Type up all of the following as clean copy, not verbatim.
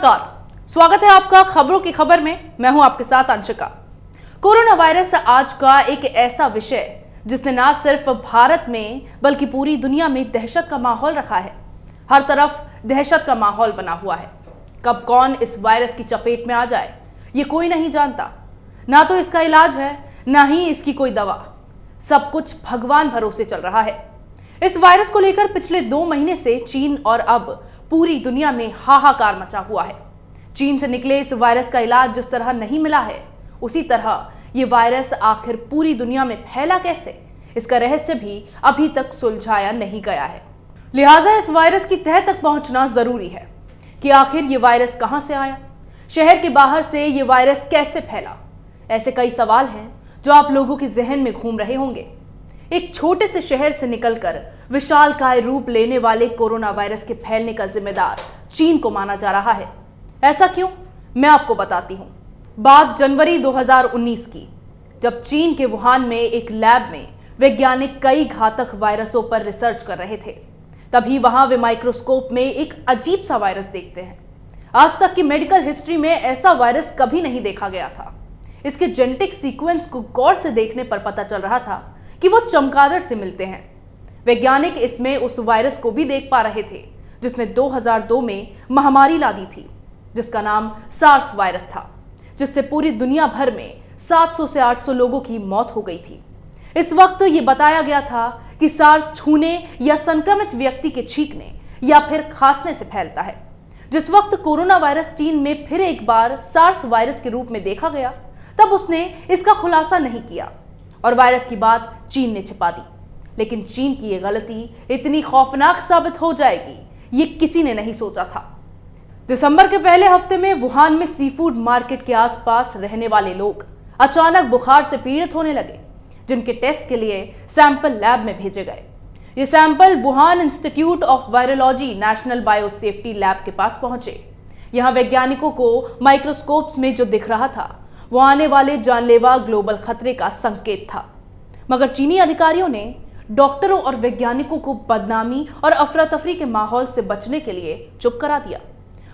नमस्कार, स्वागत है आपका खबरों की खबर में। मैं हूं आपके साथ अंशिका। कोरोना वायरस आज का एक ऐसा विषय जिसने ना सिर्फ भारत में बल्कि पूरी दुनिया में दहशत का माहौल रखा है। हर तरफ दहशत का माहौल बना हुआ है। कब कौन इस वायरस की चपेट में आ जाए ये कोई नहीं जानता। ना तो इसका इलाज है, ना ही इसकी कोई दवा। सब कुछ भगवान भरोसे चल रहा है। इस वायरस को लेकर पिछले 2 महीने से चीन और अब पूरी दुनिया में हाहाकार मचा हुआ है। चीन से निकले इस वायरस का इलाज जिस तरह नहीं मिला है, उसी तरह ये वायरस आखिर पूरी दुनिया में फैला कैसे, इसका रहस्य भी अभी तक सुलझाया नहीं गया है। लिहाजा इस वायरस की तह तक पहुंचना जरूरी है कि आखिर ये वायरस कहां से आया, शहर के बाहर से ये वायरस कैसे फैला। ऐसे कई सवाल हैं जो आप लोगों के जहन में घूम रहे होंगे। एक छोटे से शहर से निकलकर विशालकाय रूप लेने वाले कोरोना वायरस के फैलने का जिम्मेदार चीन को माना जा रहा है। ऐसा क्यों, मैं आपको बताती हूं। बात जनवरी 2019 की, जब चीन के वुहान में एक लैब में वैज्ञानिक कई घातक वायरसों पर रिसर्च कर रहे थे। तभी वहां वे माइक्रोस्कोप में एक अजीब सा वायरस देखते हैं। आज तक की मेडिकल हिस्ट्री में ऐसा वायरस कभी नहीं देखा गया था। इसके जेनेटिक सीक्वेंस को गौर से देखने पर पता चल रहा था कि वो चमगादड़ से मिलते हैं। वैज्ञानिक इसमें उस वायरस को भी देख पा रहे थे जिसने 2002 में महामारी ला दी थी, जिसका नाम सार्स वायरस था, जिससे पूरी दुनिया भर में 700 से 800 लोगों की मौत हो गई थी। इस वक्त ये बताया गया था कि सार्स छूने या संक्रमित व्यक्ति के छींकने या फिर खांसने से फैलता है। जिस वक्त कोरोना वायरस चीन में फिर एक बार सार्स वायरस के रूप में देखा गया, तब उसने इसका खुलासा नहीं किया और वायरस की बात चीन ने छिपा दी। लेकिन चीन की ये गलती इतनी खौफनाक साबित हो जाएगी, ये किसी ने नहीं सोचा था। दिसंबर के पहले हफ्ते में वुहान में सी फूड मार्केट के आसपास रहने वाले लोग अचानक बुखार से पीड़ित होने लगे, जिनके टेस्ट के लिए सैंपल लैब में भेजे गए। ये sample Wuhan institute of virology national biosafety lab के पास पहुंचे। यहां वैज्ञानिकों को माइक्रोस्कोप्स में जो दिख रहा था वो आने वाले जानलेवा ग्लोबल खतरे का संकेत था। मगर चीनी अधिकारियों ने डॉक्टरों और वैज्ञानिकों को बदनामी और अफरा तफरी के माहौल से बचने के लिए चुप करा दिया।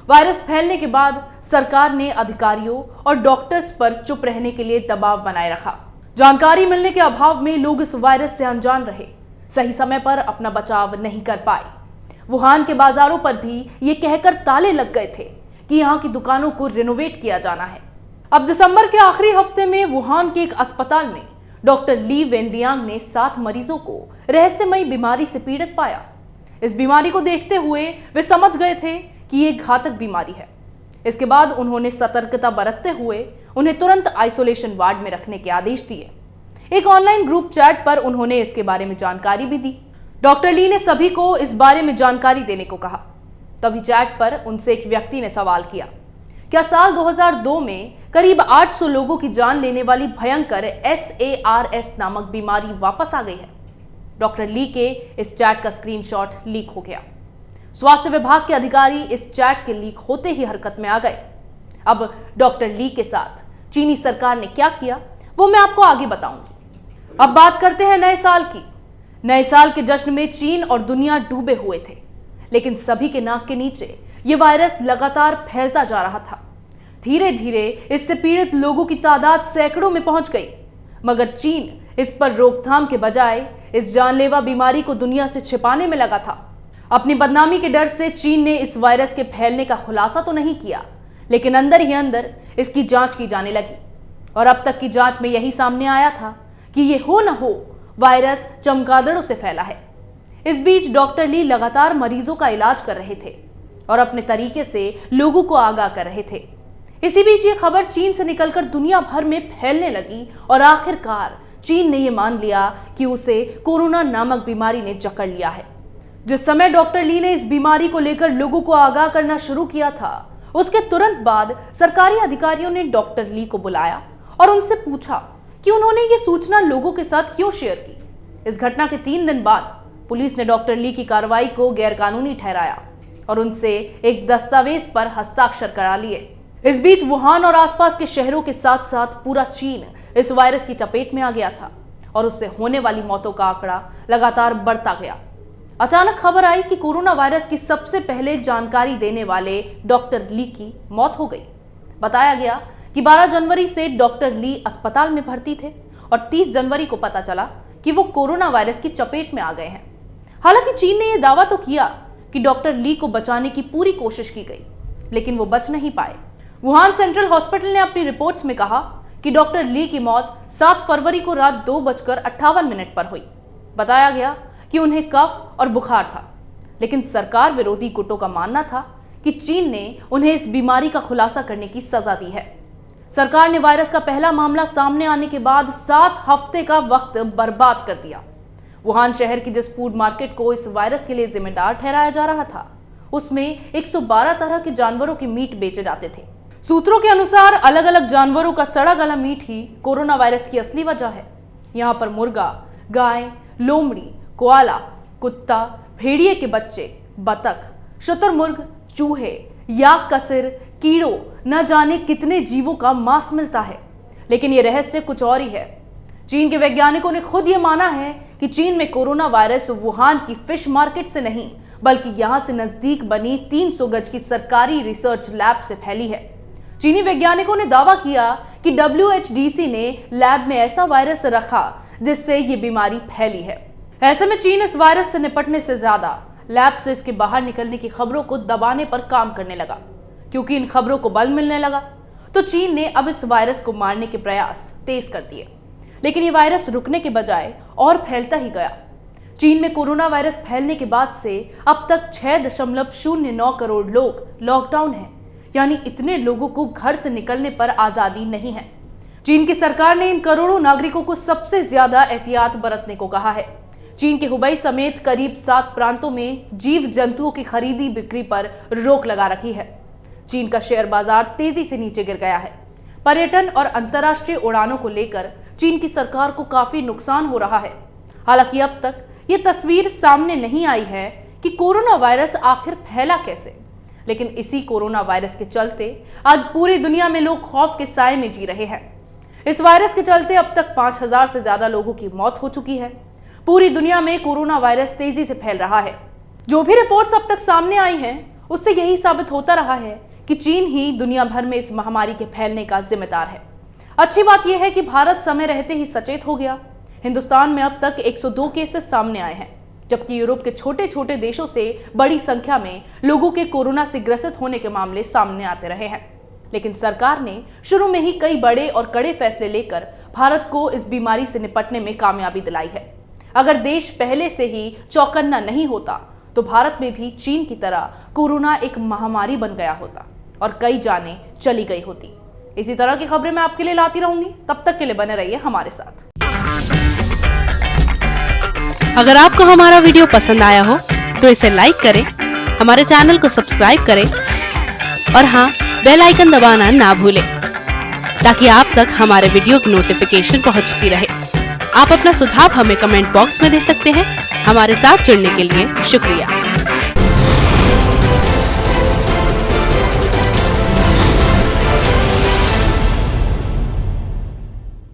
वायरस फैलने के बाद सरकार ने अधिकारियों और डॉक्टर्स पर चुप रहने के लिए दबाव बनाए रखा। जानकारी मिलने के अभाव में लोग इस वायरस से अनजान रहे, सही समय पर अपना बचाव नहीं कर पाए। वुहान के बाजारों पर भी ये कहकर ताले लग गए थे कि यहाँ की दुकानों को रिनोवेट किया जाना है। अब दिसंबर के आखिरी हफ्ते में वुहान के एक अस्पताल में डॉक्टर ली वेनलियांग ने 7 मरीजों को रहस्यमयी बीमारी से पीड़ित पाया। इस बीमारी को देखते हुए वे समझ गए थे कि ये घातक बीमारी है। इसके बाद उन्होंने सतर्कता बरतते हुए उन्हें तुरंत आइसोलेशन वार्ड में रखने के आदेश दिए। एक ऑनलाइन ग्रुप चैट पर उन्होंने इसके बारे में जानकारी भी दी। डॉक्टर ली ने सभी को इस बारे में जानकारी देने को कहा। तभी चैट पर उनसे एक व्यक्ति ने सवाल किया, क्या साल 2002 में करीब 800 लोगों की जान लेने वाली भयंकर SARS नामक बीमारी वापस आ गई है? डॉक्टर ली के इस चैट का स्क्रीनशॉट लीक हो गया। स्वास्थ्य विभाग के अधिकारी इस चैट के लीक होते ही हरकत में आ गए। अब डॉक्टर ली के साथ चीनी सरकार ने क्या किया वो मैं आपको आगे बताऊंगी। अब बात करते हैं नए साल की। नए साल के जश्न में चीन और दुनिया डूबे हुए थे, लेकिन सभी के नाक के नीचे ये वायरस लगातार फैलता जा रहा था। धीरे धीरे इससे पीड़ित लोगों की तादाद सैकड़ों में पहुंच गई। मगर चीन इस पर रोकथाम के बजाय इस जानलेवा बीमारी को दुनिया से छिपाने में लगा था। अपनी बदनामी के डर से चीन ने इस वायरस के फैलने का खुलासा तो नहीं किया, लेकिन अंदर ही अंदर इसकी जांच की जाने लगी। और अब तक की जांच में यही सामने आया था कि ये हो न हो वायरस चमगादड़ों से फैला है। इस बीच डॉक्टर ली लगातार मरीजों का इलाज कर रहे थे और अपने तरीके से लोगों को आगाह कर रहे थे। इसी बीच ये खबर चीन से निकलकर दुनिया भर में फैलने लगी और आखिरकार चीन ने यह मान लिया कि उसे कोरोना नामक बीमारी ने जकड़ लिया है। जिस समय डॉक्टर ली ने इस बीमारी को लेकर लोगों को आगाह करना शुरू किया था, उसके तुरंत बाद सरकारी अधिकारियों ने डॉक्टर ली को बुलाया और उनसे पूछा कि उन्होंने ये सूचना लोगों के साथ क्यों शेयर की। इस घटना के 3 दिन बाद पुलिस ने डॉक्टर ली की कार्रवाई को गैरकानूनी ठहराया और उनसे एक दस्तावेज पर हस्ताक्षर करा लिए। इस बीच वुहान और आसपास के शहरों के साथ साथ पूरा चीन इस वायरस की चपेट में आ गया था और उससे होने वाली मौतों का आंकड़ा लगातार बढ़ता गया। अचानक खबर आई कि कोरोना वायरस की सबसे पहले जानकारी देने वाले डॉक्टर ली की मौत हो गई। बताया गया कि 12 जनवरी से डॉक्टर ली अस्पताल में भर्ती थे और 30 जनवरी को पता चला कि वो कोरोना वायरस की चपेट में आ गए हैं। हालांकि चीन ने यह दावा तो किया कि डॉक्टर ली को बचाने की पूरी कोशिश की गई, लेकिन वो बच नहीं पाए। वुहान सेंट्रल हॉस्पिटल ने अपनी रिपोर्ट्स में कहा कि डॉक्टर ली की मौत 7 फरवरी को रात 2:58 पर हुई। बताया गया कि उन्हें कफ और बुखार था, लेकिन सरकार विरोधी गुटों का मानना था कि चीन ने उन्हें इस बीमारी का खुलासा करने की सजा दी है। सरकार ने वायरस का पहला मामला सामने आने के बाद 7 हफ्ते का वक्त बर्बाद कर दिया। वुहान शहर की जिस फूड मार्केट को इस वायरस के लिए जिम्मेदार ठहराया जा रहा था, उसमें 112 तरह के जानवरों के मीट बेचे जाते थे। सूत्रों के अनुसार अलग अलग जानवरों का सड़ा गला मीट ही कोरोना वायरस की असली वजह है। यहाँ पर मुर्गा, गाय, लोमड़ी, कोआला, कुत्ता, भेड़िए के बच्चे, बतख, शुतुरमुर्ग, चूहे, याक कसिर, कीड़ों, न जाने कितने जीवों का मांस मिलता है। लेकिन ये रहस्य कुछ और ही है। चीन के वैज्ञानिकों ने खुद ये माना है कि चीन में कोरोना वायरस वुहान की फिश मार्केट से नहीं, बल्कि यहां से नजदीक बनी 300 गज की सरकारी रिसर्च लैब से फैली है। चीनी वैज्ञानिकों ने दावा किया कि WHDC ने लैब में ऐसा वायरस रखा जिससे ये बीमारी फैली है। ऐसे में चीन इस वायरस से निपटने से ज्यादा लैब से इसके बाहर निकलने की खबरों को दबाने पर काम करने लगा। क्योंकि इन खबरों को बल मिलने लगा, तो चीन ने अब इस वायरस को मारने के प्रयास तेज कर दिए। लेकिन ये वायरस रुकने के बजाय और फैलता ही गया। चीन में कोरोना वायरस फैलने के बाद से अब तक 6.09 करोड़ लोग लॉकडाउन हैं, यानी इतने लोगों को घर से निकलने पर आजादी नहीं है। चीन की सरकार ने इन करोड़ों नागरिकों को सबसे ज्यादा एहतियात बरतने को कहा है। चीन के हुबई समेत करीब 7 प्रांतों में जीव जंतुओं की खरीदी बिक्री पर रोक लगा रखी है। चीन का शेयर बाजार तेजी से नीचे गिर गया है। पर्यटन और अंतर्राष्ट्रीय उड़ानों को लेकर चीन की सरकार को काफी नुकसान हो रहा है। हालांकि अब तक ये तस्वीर सामने नहीं आई है कि कोरोना वायरस आखिर फैला कैसे। लेकिन इसी कोरोना वायरस के चलते आज पूरी दुनिया में लोग खौफ के साए में जी रहे हैं। इस वायरस के चलते अब तक 5000 से ज्यादा लोगों की मौत हो चुकी है। पूरी दुनिया में कोरोना वायरस तेजी से फैल रहा है। जो भी रिपोर्ट्स अब तक सामने आई हैं, उससे यही साबित होता रहा है कि चीन ही दुनिया भर में इस महामारी के फैलने का जिम्मेदार है। अच्छी बात यह है कि भारत समय रहते ही सचेत हो गया। हिंदुस्तान में अब तक 102 केसेस सामने आए हैं, जबकि यूरोप के छोटे छोटे देशों से बड़ी संख्या में लोगों के कोरोना से ग्रसित होने के मामले सामने आते रहे हैं। लेकिन सरकार ने शुरू में ही कई बड़े और कड़े फैसले लेकर भारत को इस बीमारी से निपटने में कामयाबी दिलाई है। अगर देश पहले से ही चौकन्ना नहीं होता, तो भारत में भी चीन की तरह कोरोना एक महामारी बन गया होता और कई जानें चली गई होती। इसी तरह की खबरें मैं आपके लिए लाती रहूंगी। तब तक के लिए बने रहिए हमारे साथ। अगर आपको हमारा वीडियो पसंद आया हो तो इसे लाइक करें, हमारे चैनल को सब्सक्राइब करें और हाँ, बेल आइकन दबाना ना भूलें, ताकि आप तक हमारे वीडियो की नोटिफिकेशन पहुंचती रहे। आप अपना सुझाव हमें कमेंट बॉक्स में दे सकते हैं। हमारे साथ जुड़ने के लिए शुक्रिया।